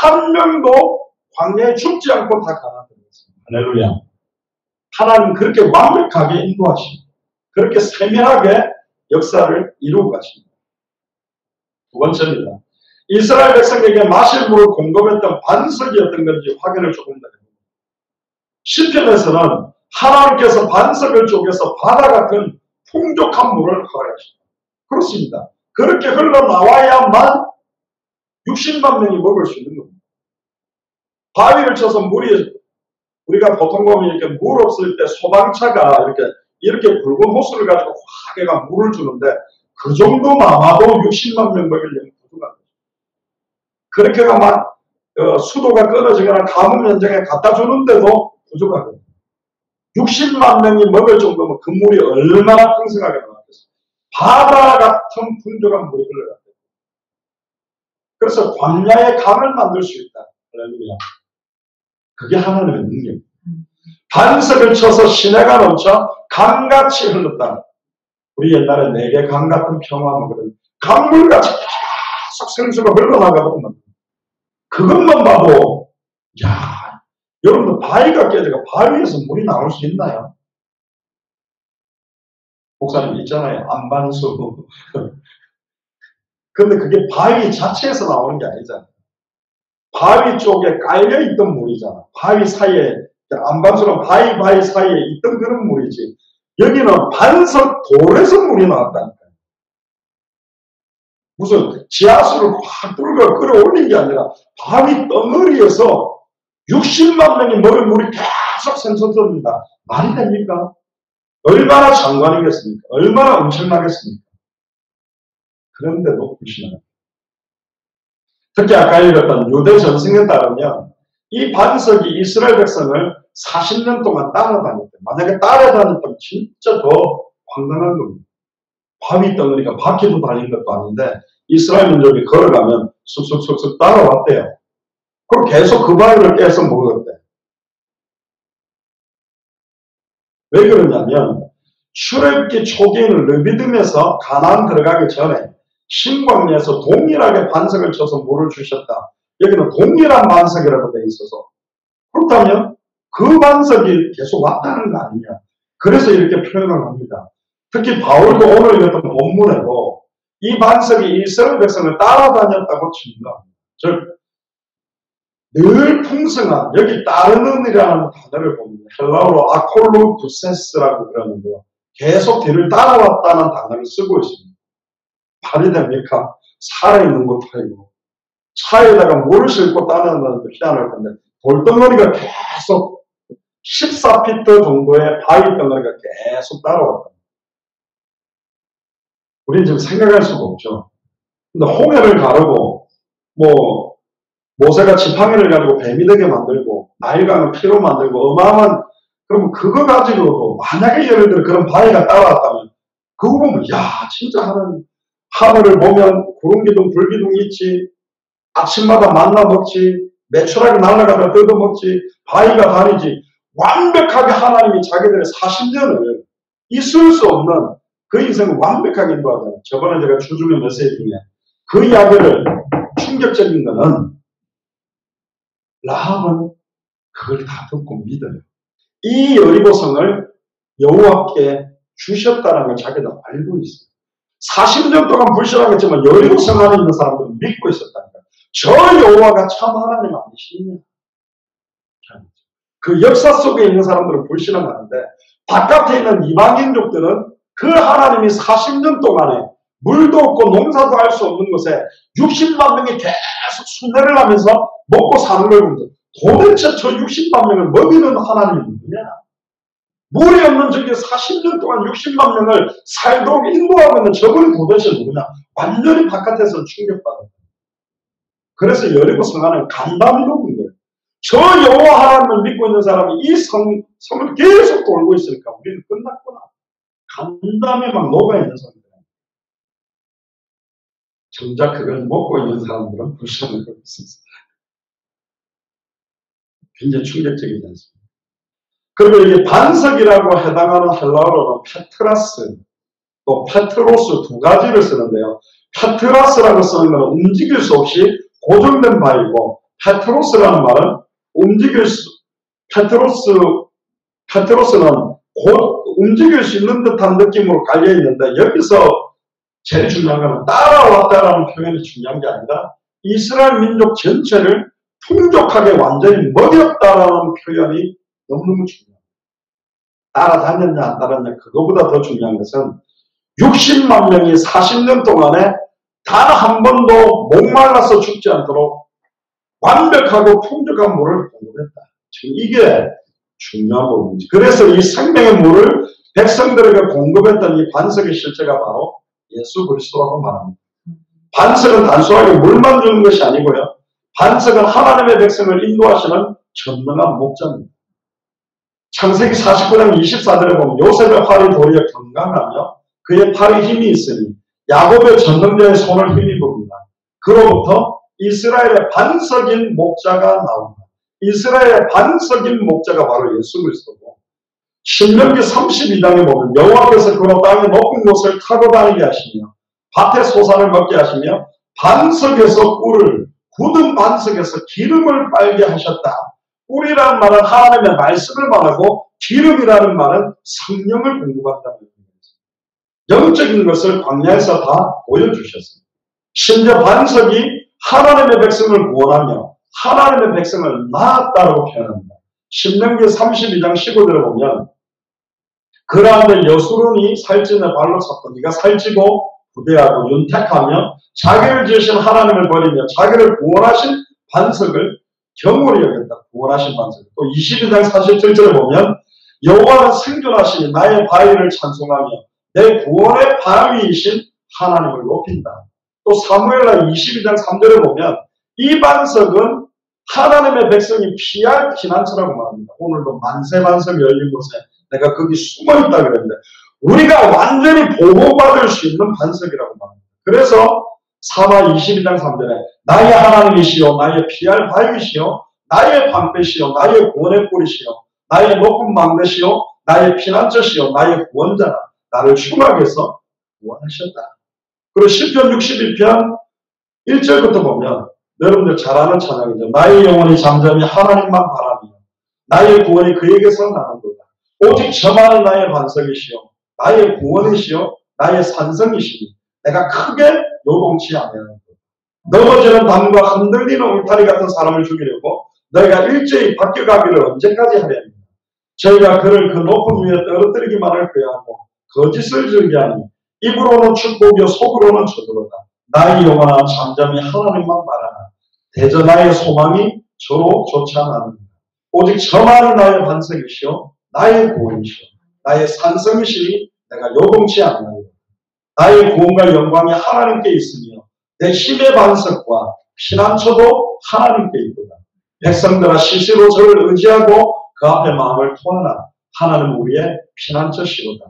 한 명도 광야에 죽지 않고 다 가나안이었습니다. 할렐루야. 하나님 그렇게 완벽하게 인도하십니다. 그렇게 세밀하게 역사를 이루고 가십니다. 두 번째입니다. 이스라엘 백성에게 마실 물을 공급했던 반석이었던 건지 확인을 조금 더 해봅니다. 시편에서는 하나님께서 반석을 쪼개서 바다 같은 풍족한 물을 허락하십니다. 그렇습니다. 그렇게 흘러나와야만 60만 명이 먹을 수 있는 겁니다. 바위를 쳐서 물이, 우리가 보통 보면 이렇게 물 없을 때 소방차가 이렇게 붉은 호스를 가지고 확 해가 물을 주는데 그 정도만 아마도 60만 명 먹이려면 부족합니다. 그렇게가 막 수도가 끊어지거나 가뭄 현장에 갖다 주는데도 부족하거든요. 60만 명이 먹을 정도면 그 물이 얼마나 풍성하게 나왔겠어요. 바다 같은 풍족한 물이 흘러갔대요. 그래서 광야의 강을 만들 수 있다. 할렐루야. 그게 하나님의 능력입니다. 반석을 쳐서 시내가 넘쳐 강같이 흘렀다. 우리 옛날에 내게 강 같은 평화하면 그런 강물같이 계속 생수가 흘러나가거든요. 그것만 봐도 야, 여러분들 바위가 깨져가 바위에서 물이 나올 수 있나요? 목사님 있잖아요. 안반수. 근데 그게 바위 자체에서 나오는 게 아니잖아요. 바위 쪽에 깔려있던 물이잖아. 바위 사이에, 안반수는 바위 사이에 있던 그런 물이지. 여기는 반석 돌에서 물이 나왔다니까요. 무슨 지하수를 확 뚫고 끌어올린 게 아니라 바위 덩어리에서 60만 명이 먹을 물이 계속 샘솟습니다. 말이 됩니까? 얼마나 장관이겠습니까? 얼마나 엄청나겠습니까? 그런데도 불신합니다. 특히 아까 읽었던 유대 전승에 따르면 이 반석이 이스라엘 백성을 40년 동안 따라다녔대요. 만약에 따라다녔다면 진짜 더 황당한 겁니다. 바위 덩어리가 바퀴도 달린 것도 아닌데 이스라엘 민족이 걸어가면 쑥쑥쑥쑥 따라왔대요. 그리고 계속 그 바위를 깨서 먹었대요. 왜 그러냐면 출애굽기 초기에는 르비딤에서 가나안 들어가기 전에 신광야에서 동일하게 반석을 쳐서 물을 주셨다. 여기는 동일한 반석이라고 되어 있어서 그렇다면 그 반석이 계속 왔다는 거 아니냐. 그래서 이렇게 표현을 합니다. 특히 바울도 오늘 읽었던 본문에도 이 반석이 이스라엘 백성을 따라다녔다고 증거합니다. 즉 늘 풍성한, 여기 따르는이라는 단어를 봅니다. 헬라어로 아콜루두세스라고 그러는데요. 계속 뒤를 따라왔다는 단어를 쓰고 있습니다. 말이 됩니까? 살아있는 것도 아니고 차에다가 물을 싣고 따라다니는 것도 희한할 건데 돌덩어리가 계속 14피트 정도의 바위 덩어리가 계속 따라왔다. 우리는 지금 생각할 수가 없죠. 근데 홍해를 가르고 모세가 지팡이를 가지고 뱀이 되게 만들고 나일강을 피로 만들고 어마어마한, 그러면 그거 가지고도 만약에 예를 들어 그런 바위가 따라왔다면 그거 보면 야 진짜 하늘을 보면 구름기둥 불기둥이 있지, 아침마다 만나 먹지, 매출하게 날아가다 뜯어 먹지, 바위가 다니지, 완벽하게 하나님이 자기들의 40년을 있을 수 없는 그 인생을 완벽하게 인도하잖아요. 저번에 제가 주중의 메시지 중에 그 이야기를 충격적인 거는 라합은 그걸 다 듣고 믿어요. 이 여리고성을 여호와께 주셨다는 걸 자기도 알고 있어요. 40년 동안 불신하겠지만 여리고성 안에 있는 사람들은 믿고 있었다는 거예요. 저 여호와가 참 하나님 아니시냐. 그 역사 속에 있는 사람들은 불신을 하는데 바깥에 있는 이방인족들은 그 하나님이 40년 동안에 물도 없고 농사도 할 수 없는 곳에 60만 명이 계속 순례를 하면서 먹고 사는 걸 보면서 도대체 저 60만 명을 먹이는 하나님이 누구냐? 물이 없는 저기 40년 동안 60만 명을 살도록 인도하고 있는 저분이 도대체 누구냐? 완전히 바깥에서 충격받았다. 그래서 여리고 성 안에 간담이 녹은 거예요. 저 여호와 하나님을 믿고 있는 사람이 이 성을 계속 돌고 있으니까 우리는 끝났구나. 간담이 막 녹아있는 사람들. 정작 그걸 먹고 있는 사람들은 불쌍을 하고 있었어요. 굉장히 충격적이지 않습니까? 그리고 이게 반석이라고 해당하는 헬라어로는 페트라스, 또 페트로스 두 가지를 쓰는데요. 페트라스라고 쓰는 것은 움직일 수 없이 고정된 바이고, 페트로스라는 말은 페트로스는 곧 움직일 수 있는 듯한 느낌으로 깔려있는데, 여기서 제일 중요한 것은 따라왔다라는 표현이 중요한 게 아니라 이스라엘 민족 전체를 풍족하게 완전히 먹였다라는 표현이 너무너무 중요합니다. 따라다녔냐 안 따랐냐 그거보다 더 중요한 것은 60만 명이 40년 동안에 단 한 번도 목말라서 죽지 않도록 완벽하고 풍족한 물을 공급했다. 지금 이게 중요한 부분이지. 그래서 이 생명의 물을 백성들에게 공급했던 이 반석의 실체가 바로 예수 그리스도라고 말합니다. 반석은 단순하게 물만 주는 것이 아니고요. 반석은 하나님의 백성을 인도하시는 전능한 목자입니다. 창세기 49장 24절에 보면 요셉의 팔이 도리어 건강하며 그의 팔에 힘이 있으니 야곱의 전능자의 손을 힘입습니다. 그로부터 이스라엘의 반석인 목자가 나옵니다. 이스라엘의 반석인 목자가 바로 예수 그리스도고 신명기 32장에 보면 여호와께서 그로 땅의 높은 곳을 타고 다니게 하시며 밭의 소산을 먹게 하시며 반석에서 꿀을 굳은 반석에서 기름을 빨게 하셨다. 꿀이라는 말은 하나님의 말씀을 말하고 기름이라는 말은 성령을 공급한다는 겁니다. 영적인 것을 광야에서 다 보여주셨습니다. 심지어 반석이 하나님의 백성을 구원하며 하나님의 백성을 낳았다고 표현합니다. 신명기 32장 15절에 보면 그러한데 여수론이 살찐의 발로 섰고 네가 살찌고 부대하고 윤택하며 자기를 지으신 하나님을 버리며 자기를 구원하신 반석을 경홀히 여겼다. 구원하신 반석. 또 22장 47절에 보면 여호와는 생존하시니 나의 바위를 찬송하며 내 구원의 바위이신 하나님을 높인다. 또 사무엘하 22장 3절에 보면 이 반석은 하나님의 백성이 피할 피난처라고 말합니다. 오늘도 만세 반석이 열린 곳에 내가 거기 숨어있다 그랬는데 우리가 완전히 보호받을 수 있는 반석이라고 말합니다. 그래서 사마 22장 3절에 나의 하나님이시여 나의 피할 바위시여 나의 방패시여 나의 구원의 뿔이시여 나의 높은 망대시여 나의 피난처시여 나의 구원자라 나를 추락해서 구원하셨다. 그리고 시편 61편 1절부터 보면 여러분들 잘 아는 찬양이죠. 나의 영혼이 잠잠히 하나님만 바라며 나의 구원이 그에게서 나는도다. 오직 저만이 나의 반석이시여 나의 구원이시여 나의 산성이시니 내가 크게 요동치 아니하는 것. 넘어지는 담과 흔들리는 울타리 같은 사람을 죽이려고 너희가 일제히 바뀌어가기를 언제까지 하려느냐. 저희가 그를 그 높은 위에 떨어뜨리기만을 꾀하고 거짓을 즐겨하니 입으로는 축복이요 속으로는 저주로다. 나의 영혼아 잠잠히 하나님만 바라라. 대저 나의 소망이 저로 좋지 않았느냐. 오직 저만이 나의 반석이시오 나의 구원이시오 나의 산성이시니 내가 요동치 않나요. 나의 구원과 영광이 하나님께 있으며 내 힘의 반석과 피난처도 하나님께 있도다. 백성들아 시시로 저를 의지하고 그 앞에 마음을 토하라. 하나는 우리의 피난처시로다.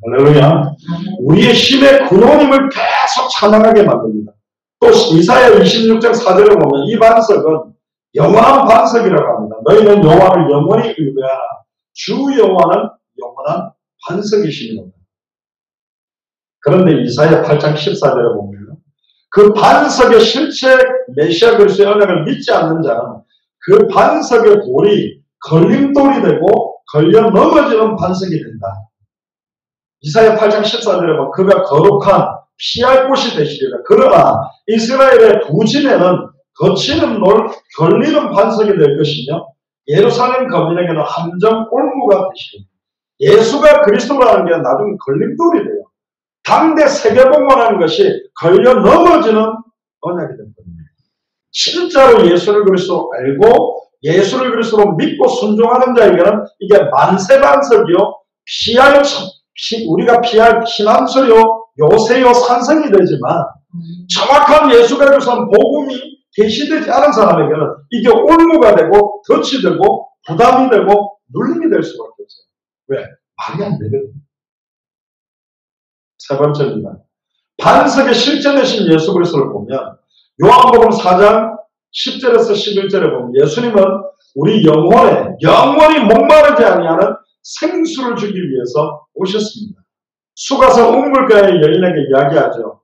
할렐루야. 우리의 힘의 근원임을 계속 찬양하게 만듭니다. 또 이사야 26장 4절에 보면 이 반석은 영원한 반석이라고 합니다. 너희는 여호와를 영원히 의뢰하라. 주 여호와는 영원한 반석이시니라. 그런데 이사야 8장 14절에 보면 그 반석의 실체 메시아 그리스도의 언약을 믿지 않는 자는 그 반석의 돌이 걸림돌이 되고 걸려 넘어지는 반석이 된다. 이사야 8장 14절에 보면 그가 거룩한 피할 곳이 되시리라. 그러나 이스라엘의 부진에는 거치는 돌 걸리는 반석이 될 것이며 예루살렘 거민에게는 함정 올무가 되시리라. 예수가 그리스도라는 게 나중에 걸림돌이 돼요. 당대 세계복음이라는 것이 걸려 넘어지는 언약이 된 겁니다. 진짜로 예수를 그리스도로 알고 예수를 그리스도로 믿고 순종하는 자에게는 이게 만세반석이요 우리가 피할 피난처요 요새요 산성이 되지만 정확한 예수가 그리스도는 복음이 계시되지 않은 사람에게는 이게 올무가 되고 덫이 되고 부담이 되고 눌림이 될 수밖에 없어요. 왜? 말이 안 되거든요. 세 번째입니다. 반석의 실제 되신 예수 그리스도를 보면 요한복음 4장 10절에서 11절에 보면 예수님은 우리 영원히 목마르지 아니하는 생수를 주기 위해서 오셨습니다. 수가성 웅물가의 여인에게 이야기하죠.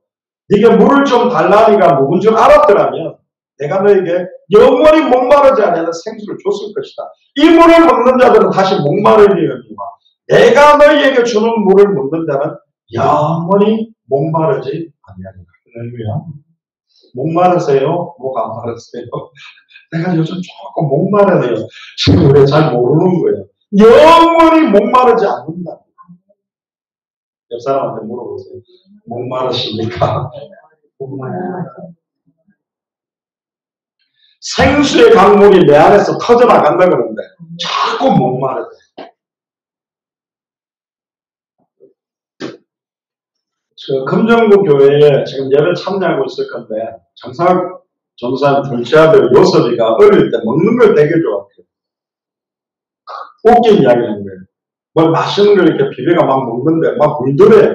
네게 물을 좀 달라니가 누군 줄 알았더라면 내가 너에게 영원히 목마르지 아니하는 생수를 줬을 것이다. 이 물을 먹는 자들은 다시 목마르리니와 내가 너희에게 주는 물을 먹는 자는 영원히 목마르지 아니하리라. 할렐루야. 목마르세요? 목 안 마르세요? 내가 요즘 조금 목마르네요. 지금 우리가 잘 모르는 거예요. 영원히 목마르지 않는다. 옆 사람한테 물어보세요. 목마르십니까? 생수의 강물이 내 안에서 터져나간다 그러는데 자꾸 목마르대. 저 금정구 교회에 지금 예배 참여하고 있을 건데 정상 전도사님 둘째 아들 요섭이가 어릴 때 먹는 걸 되게 좋아해요. 웃긴 이야기 하는 거예요. 뭘 맛있는 걸 이렇게 비벼가 막 먹는데 막 물들어요.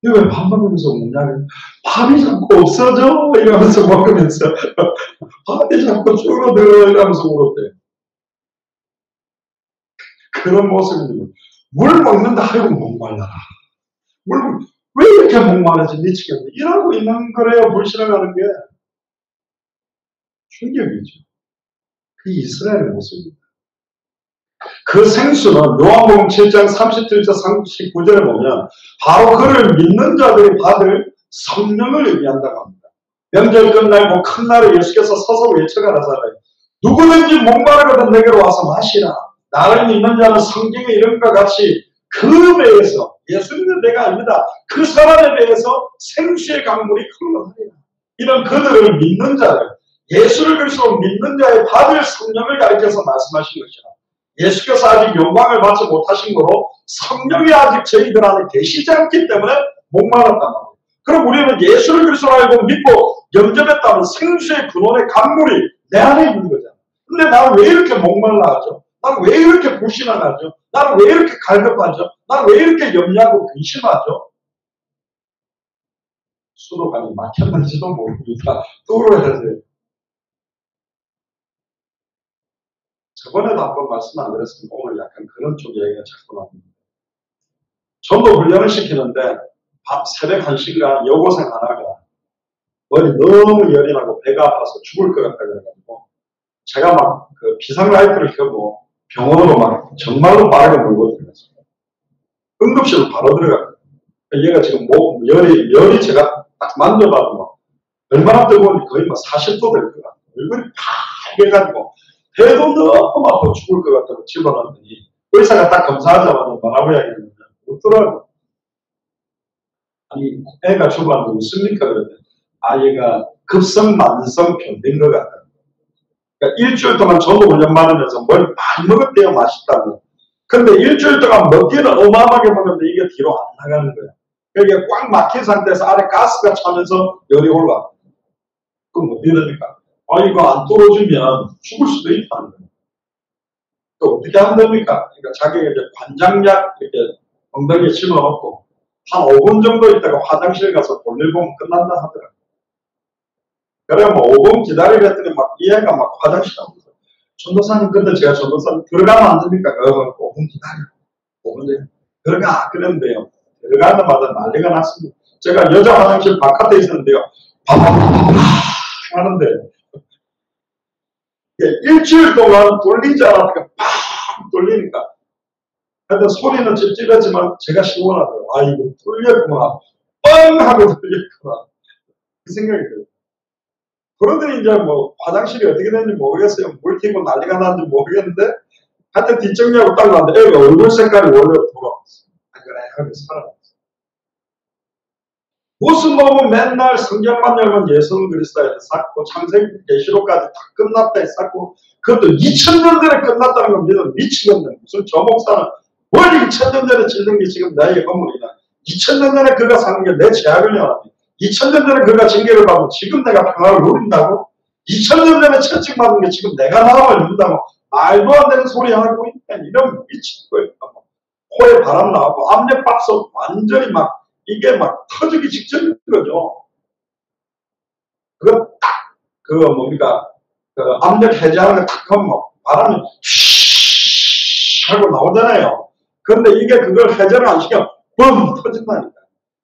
이거 왜 밥 먹으면서 먹냐면 밥이 자꾸 없어져 이러면서 먹으면서 밥이 자꾸 줄어들어 이러면서 울었대요. 그런 모습입니다. 물 먹는다 아이고 목말라라. 물 왜 이렇게 목마르지 미치겠네. 이러고 있는 거래요. 불신앙하는 게. 충격이죠. 그 이스라엘의 모습입니다. 그 생수는 요한복음 7장 37절 39절에 보면 바로 그를 믿는 자들이 받을 성령을 의미한다고 합니다. 명절 끝나고 큰 날에 예수께서 서서 외쳐가라사대 누구든지 목마르거든 내게로 와서 마시라. 나를 믿는 자는 성경의 이름과 같이 그 배에서 예수님의 배가 아닙니다. 그 사람의 배에서 생수의 강물이 흘러다니라. 이런 그들을 믿는 자들 예수를 그리스도 믿는 자의 받을 성령을 가리켜서 말씀하신 것이라. 예수께서 아직 영광을 받지 못하신 거로 성령이 아직 저희들 안에 계시지 않기 때문에 목말랐단 말이에요. 그럼 우리는 예수를 그리스도로 알고 믿고 영접했다는 생수의 근원의 강물이 내 안에 있는 거잖아요. 근데 나는 왜 이렇게 목말라 하죠? 나는 왜 이렇게 불신앙하죠? 나는 왜 이렇게 갈급하죠? 나는 왜 이렇게 염려하고 근심하죠? 수도관이 막혔는지도 모릅니다. 뚫어야 돼요. 저번에도 한번 말씀 안 드렸습니다. 오늘 약간 그런 쪽 얘기가 자꾸 나옵니다. 전도 훈련을 시키는데 새벽 1시간 여고생 하나가 머리 너무 열이 나고 배가 아파서 죽을 것 같다 그래가지고 제가 막 그 비상라이트를 켜고 병원으로 막 정말로 빠르게 몰고 들어갔어요. 응급실로 바로 들어갔거든요. 얘가 지금 열이 제가 딱 만져봐도 막 얼마나 뜨거운지 거의 막 40도 될 것 같아요. 얼굴이 파래가지고 배도 너무 아파 죽을 것 같다고 집어넣었더니 의사가 딱 검사하자마자 뭐라고 이야기했는데 없더라고요. 아니 애가 죽었는데 웃습니까? 그랬더니 얘가 급성 만성 변된 것 같다. 그러니까 일주일 동안 전도 훈련 받으면서 뭘 많이 먹었대요. 맛있다고. 근데 일주일 동안 먹기는 어마어마하게 먹는데 이게 뒤로 안 나가는 거야. 그러니까 꽉 막힌 상태에서 안에 가스가 차면서 열이 올라. 그럼 어떻게 됩니까? 이거 안 뚫어주면 죽을 수도 있다는 거예요. 또 어떻게 하면 됩니까? 그러니까 자기가 이제 관장약 이렇게 엉덩이에 집어넣고 한 5분 정도 있다가 화장실 가서 볼일 보면 끝난다 하더라고요. 그래 뭐 5분 기다리려 했더니 막 이 애가 막 화장실 가면서 전도사님 근데 제가 전도사님 들어가면 안 됩니까? 5분 기다려. 5분 전에 들어가 그랬는데요. 들어가자마자 난리가 났습니다. 제가 여자 화장실 바깥에 있었는데요. 바바바바바 하는데 일주일 동안 돌리지 않았다가 팍 돌리니까 하여튼 소리는 찝찝했지만 제가 시원하더라고요. 이거 뚫렸구나. 뻥 하고 뚫렸구나. 그 생각이 들어요. 그러더니 이제 뭐 화장실이 어떻게 됐는지 모르겠어요. 물 튀고 난리가 났는지 모르겠는데 하여튼 뒷정리하고 딱 나왔는데 애가 얼굴 색깔이 원래로 돌아왔어요. 그래 하고 살아났어요. 무슨 놈은 맨날 성경만 열면 예수는 그리스도에 쌓고 창세기 계시록까지 다 끝났다 했었고 그것도 2000년 전에 끝났다는 건 믿으면 미치겠네. 무슨 저 목사는 뭘 2000년 전에 짓는 게 지금 나의 건물이냐. 2000년 전에 그가 사는 게 내 죄악을 내라니. 2000년 전에 그가 징계를 받고 지금 내가 평화를 누린다고? 2000년 전에 채찍 받은 게 지금 내가 나음을 누린다고? 말도 안 되는 소리 하고 있다. 이런 미친 거예요. 코에 바람 나오고 압력밥솥 완전히 막 이게 막 터지기 직전인 거죠. 그거 딱, 그거 뭡니까? 그 압력 해제하는 거 딱 하면 막 바람이 하고 나오잖아요. 그런데 이게 그걸 해제를 안 시키면 뻥 터진다니까.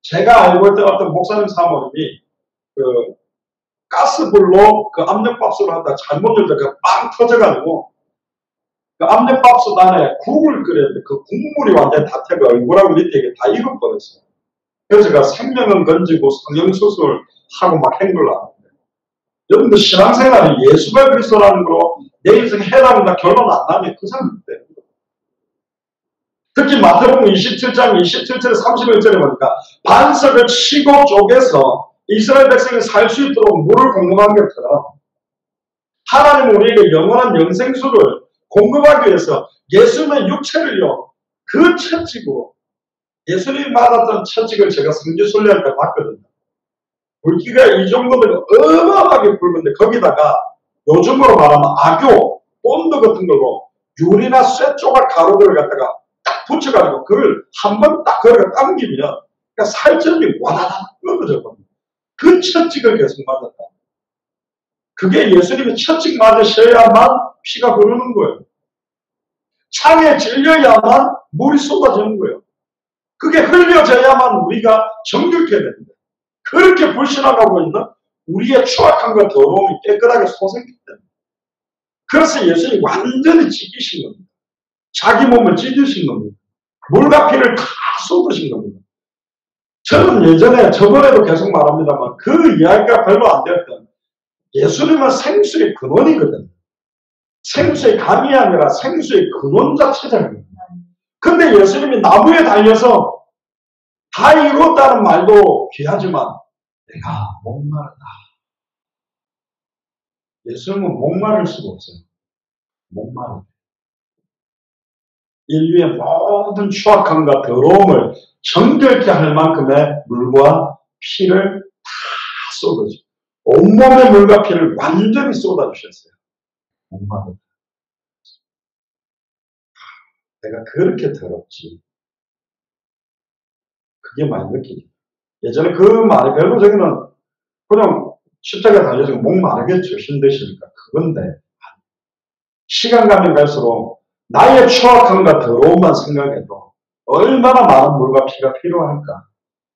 제가 알고 있던 어떤 목사님 사모님이 그 가스불로 그 압력밥솥을 하다가 잘못 열다가 빵 터져가지고 그 압력밥솥 안에 국을 끓였는데 그 국물이 완전히 다 태고 얼굴하고 밑에 이게 다 익어버렸어요. 그래서 그 생명은 건지고 성형수술을 하고 막 한 걸로 아는데, 여러분들 신앙생활은 예수가 그리스도라는 거로 내 인생 해답이나 결론 안 나면 그 사람 돼. 특히 마태복음 27장 27절 31절에 보니까 반석을 치고 쪼개서 이스라엘 백성이 살 수 있도록 물을 공급한 것처럼 하나님은 우리에게 영원한 영생수를 공급하기 위해서 예수님의 육체를요, 그 채찍으로, 예수님이 맞았던 채찍을 제가 성지순례할 때 봤거든요. 불기가 이 정도면 어마어마하게 붉은데 거기다가 요즘으로 말하면 악교, 본드 같은 걸로 유리나 쇠 조각 가루들을 갖다가 딱 붙여가지고 그걸 한 번 딱 걸어가 당기면 그러니까 살점이 와다닥 끊어졌거든요. 그 채찍을 계속 맞았다. 그게 예수님이 채찍 맞으셔야만 피가 흐르는 거예요. 창에 찔려야만 물이 쏟아지는 거예요. 그게 흘려져야만 우리가 정결케 됩니다. 그렇게 불신앙하고 있는 우리의 추악함과 더러움이 깨끗하게 솟았기 때문에. 그래서 예수님이 완전히 찢기신 겁니다. 자기 몸을 찢으신 겁니다. 물과 피를 다 쏟으신 겁니다. 저는 예전에 저번에도 계속 말합니다만 그 이야기가 별로 안 됐던 예수님은 생수의 근원이거든요. 생수의 감이 아니라 생수의 근원 자체잖아요. 근데 예수님이 나무에 달려서 다 이뤘다는 말도 귀하지만 내가 목마르다. 예수님은 목마를 수가 없어요. 목마르다. 인류의 모든 추악함과 더러움을 정결케 할 만큼의 물과 피를 다 쏟아주죠. 온몸의 물과 피를 완전히 쏟아주셨어요. 목마르다. 내가 그렇게 더럽지. 그게 많이 느끼죠. 예전에 그 말이 별로 저기는 그냥 십자가에 달려서 목 마르겠죠. 힘드시니까. 그건데 시간 가면 갈수록 나의 추악함과 더러움만 생각해도 얼마나 많은 물과 피가 필요할까.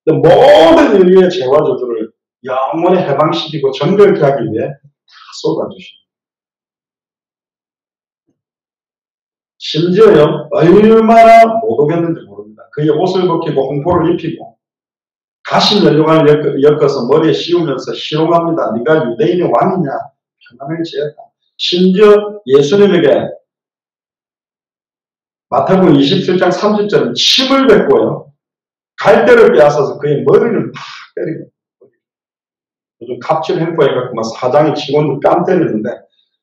모든 인류의 죄와 저주를 영원히 해방시키고 정결케 하기 위해 다 쏟아주십니다. 심지어요, 얼마나 못 오겠는지 모릅니다. 그의 옷을 벗기고 홍포를 입히고 가시 연료관을 엮어서 머리에 씌우면서 희롱합니다. 네가 유대인의 왕이냐? 평안을 지었다. 심지어 예수님에게 마태복음 27장 30절은 침을 뱉고요. 갈대를 빼앗아서 그의 머리를 팍 때리고, 요즘 갑질 행포해갖고 막 사장이 직원들 뺨 때리는데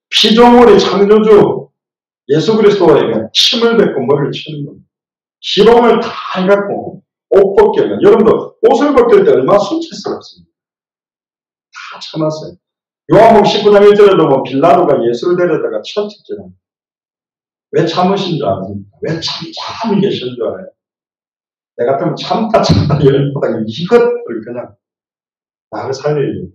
피조물이 창조주 예수 그리스도에게 침을 뱉고 머리를 치는 겁니다. 희롱을 다 해갖고 옷 벗겨요. 여러분도 옷을 벗길 때 얼마나 수치스럽습니다. 다 참았어요. 요한복음 19장 1절에 보면 빌라도가 예수를 데려다가 첫 직전합니다. 왜 참으신 줄 아십니까? 왜 참참히 계신 줄 알아요? 내 같으면 참다 열보다 이것을 그냥 나를 살리려고.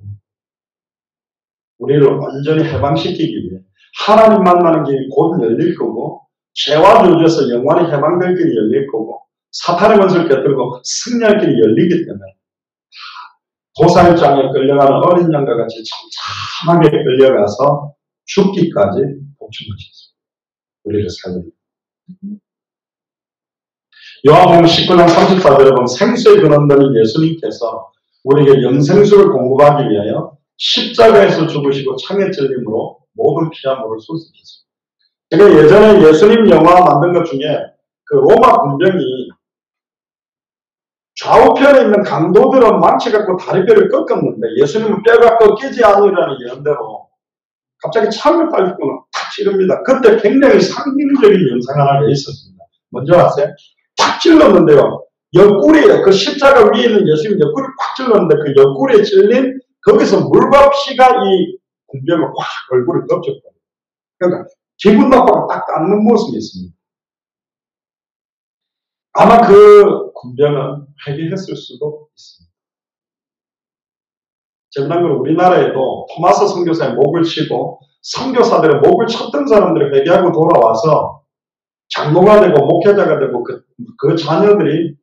우리를 완전히 해방시키기 위해 하나님 만나는 길이 곧 열릴 거고 죄와 저주에서 영원히 해방될 길이 열릴 거고 사탄의 권세를 깨뜨리고 승리할 길이 열리기 때문에 도살장에 끌려가는 어린 양과 같이 참참하게 끌려가서 죽기까지 복종하셨습니다. 우리를 살립니다. 요한복음 19장 34절에 보면 생수의 근원되는 예수님께서 우리에게 영생수를 공급하기 위하여 십자가에서 죽으시고 창에 찔림으로 모든 피와 물을 쏟으셨습니다. 제가 예전에 예수님 영화 만든 것 중에 그 로마 군병이 좌우편에 있는 강도들은 망치 갖고 다리뼈를 꺾었는데 예수님은 뼈가 꺾이지 않으라는 예언대로 갑자기 창을 빨리고는 탁 찌릅니다. 그때 굉장히 상징적인 영상 하나가 있었습니다. 뭔지 아세요? 탁 찔렀는데요. 옆구리에 그 십자가 위에 있는 예수님 옆구리를 꽉 찔렀는데 그 옆구리에 찔린 거기서 물과 피가 이 군병을 확 얼굴을 덮쳤거든요. 그러니까 기분 나빠가 딱 닿는 모습이 있습니다. 아마 그 군병은 회개했을 수도 있습니다. 재미난 건 우리나라에도 토마스 선교사의 목을 치고 선교사들의 목을 쳤던 사람들이 회개하고 돌아와서 장로가 되고 목회자가 되고 그 자녀들이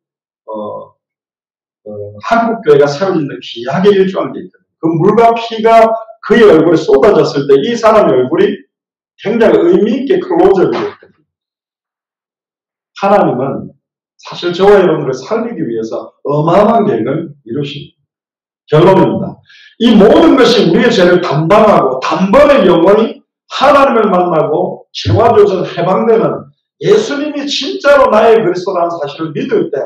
한국교회가 세워진 데 귀하게 일조한 게 있거든요. 그 물과 피가 그의 얼굴에 쏟아졌을 때 이 사람의 얼굴이 굉장히 의미있게 클로저를 했거든요. 하나님은 사실 저와 여러분들을 살리기 위해서 어마어마한 계획을 이루십니다. 결론입니다. 이 모든 것이 우리의 죄를 담당하고 단번에 영원히 하나님을 만나고 죄와 죄에서 해방되는 예수님이 진짜로 나의 그리스도라는 사실을 믿을 때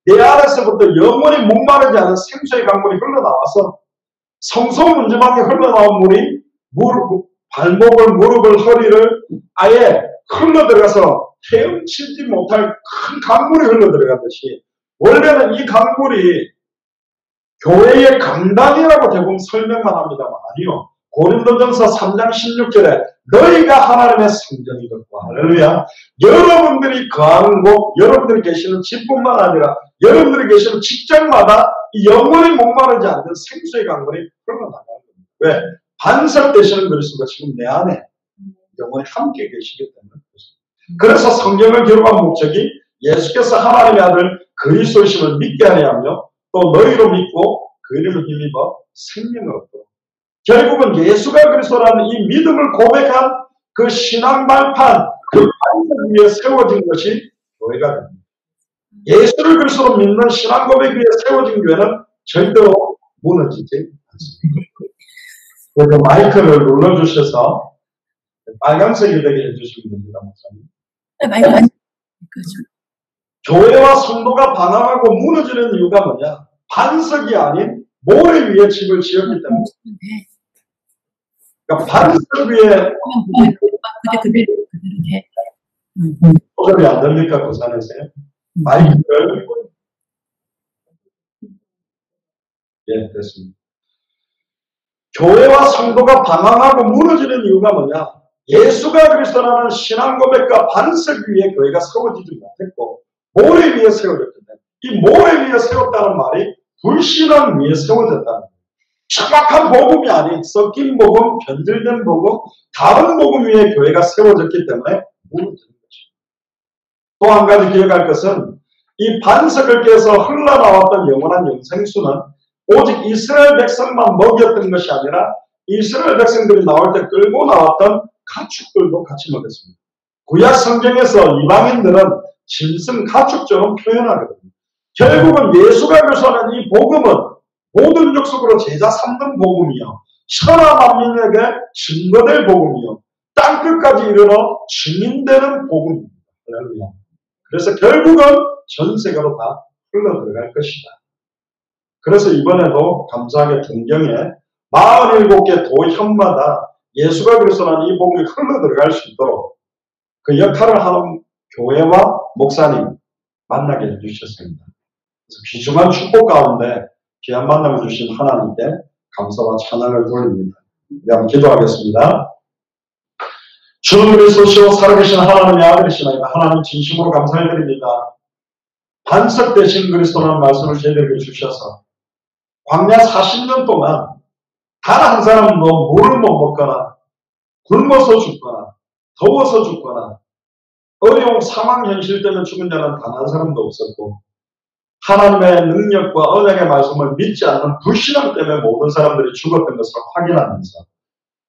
내 안에서부터 영원히 목마르지 않은 생수의 강물이 흘러나와서 성소 문지방에 흘러나온 물이 발목을, 무릎을, 허리를 아예 흘러들어가서 헤엄치지 못할 큰 강물이 흘러들어가듯이 원래는 이 강물이 교회의 강단이라고 대부분 설명만 합니다만 아니요. 고린도전서 3장 16절에 너희가 하나님의 성전이거든. 할렐루야. 여러분들이 거하는 곳, 여러분들이 계시는 집뿐만 아니라 여러분들이 계시는 직장마다 영원히 목마르지 않는 생수의 강물이 흘러나가는 겁니다. 왜? 반석 되시는 그리스도가 지금 내 안에 영원히 함께 계시기 때문에 그렇습니다. 그래서 성경을 기록한 목적이 예수께서 하나님의 아들 그리스도이심을 믿게 하려 또 너희로 믿고 그 이름을 힘입어 생명을 얻도록 결국은 예수가 그리스도라는 이 믿음을 고백한 그 신앙 발판 그 반석 위에 세워진 것이 교회가 됩니다. 예수를 그리스도로 믿는 신앙 고백 위에 세워진 교회는 절대로 무너지지 않습니다. 그래서 마이크를 눌러주셔서 빨간색이 되게 해주시면 됩니다. 목사님. 교회와 성도가 반항하고 무너지는 이유가 뭐냐? 반석이 아닌 모래 위에 집을 지었기 때문에. 그러니까 반석 위에 소절이 안 됩니까? 부산에서요? 마이크를 예, 됐습니다. 교회와 성도가 방황하고 무너지는 이유가 뭐냐? 예수가 그리스도라는 신앙 고백과 반석 위에 교회가 세워지지 못했고 모래 위에 세워졌기 때문에 이 모래 위에 세웠다는 말이 불신앙 위에 세워졌다는 거예요. 정확한 복음이 아닌 섞인 복음, 변질된 복음, 다른 복음 위에 교회가 세워졌기 때문에 무너지는 것입니다. 또 한 가지 기억할 것은 이 반석을 깨서 흘러나왔던 영원한 영생수는 오직 이스라엘 백성만 먹였던 것이 아니라 이스라엘 백성들이 나올 때 끌고 나왔던 가축들도 같이 먹였습니다. 구약 성경에서 이방인들은 짐승 가축처럼 표현하거든요. 결국은 예수가 교사하는 이 복음은 모든 족속으로 제자 삼는 복음이요. 천하 만민에게 증거될 복음이요. 땅끝까지 이르러 증인되는 복음입니다. 그래서 결국은 전 세계로 다 흘러들어갈 것이다. 그래서 이번에도 감사하게 동경에 47개 도현마다 예수가 그리스도라는 이 복음이 흘러들어갈 수 있도록 그 역할을 하는 교회와 목사님 만나게 해주셨습니다. 그래서 귀중한 축복 가운데 귀한 만남을 주신 하나님께 감사와 찬양을 돌립니다. 우리 한번 기도하겠습니다. 주 그리스도시오 살아계신 하나님의 아들이시나이다. 하나님 진심으로 감사드립니다. 반석 되신 그리스도라는 말씀을 저희들에게 주셔서 광야 40년 동안 단 한 사람도 물을 못 먹거나 굶어서 죽거나 더워서 죽거나 어려운 상황 현실 때문에 죽은 자는 단 한 사람도 없었고 하나님의 능력과 언약의 말씀을 믿지 않는 불신앙 때문에 모든 사람들이 죽었던 것을 확인하면서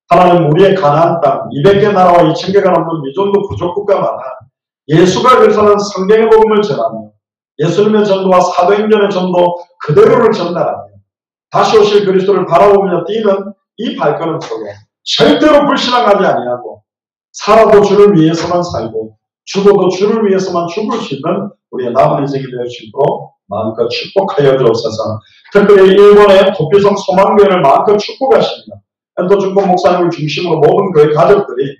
하나님 우리의 가나안 땅 200개 나라와 2000개가 넘는 미존도 부족국가마다 예수가 그리스도는 성경의 복음을 전하며 예수님의 전도와 사도행전의 전도 그대로를 전달하며 다시 오실 그리스도를 바라보며 뛰는 이 발걸음 속에 절대로 불신앙하지 아니하고 살아도 주를 위해서만 살고 죽어도 주를 위해서만 죽을 수 있는 우리의 남은 인생이 되어 수 있도록 마음껏 축복하여 주옵소서. 특별히 일본의 도피성 소망교회를 마음껏 축복하십니다. 엔도 중국 목사님을 중심으로 모든 교회 가족들이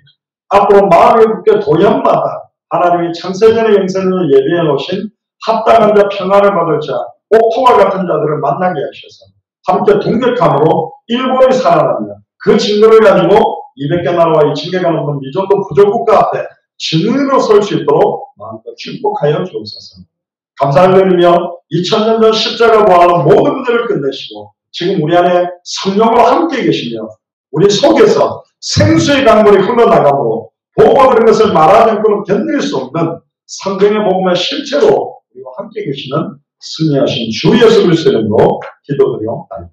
앞으로 47개 도현마다 하나님이 창세전의 영생을 예비해 놓으신 합당한 자 평안을 받을 자 옥토와 같은 자들을 만나게 하셔서 함께 동력함으로 일본이 살아납니다. 그 증거를 가지고 200개 나라와 2000개가 넘는 미존도 부족국가 앞에 증인으로 설 수 있도록 마음껏 축복하여 주옵소서. 감사를 드리며 2000년 전 십자가 부활하는 모든 문제를 끝내시고 지금 우리 안에 성령으로 함께 계시며 우리 속에서 생수의 강물이 흘러나가고 보고 들은 것을 말하지 않고는 견딜 수 없는 성경의 복음의 실체로 우리와 함께 계시는 승리하신 주 예수 그리스도의 이름으로 기도드리옵나이다.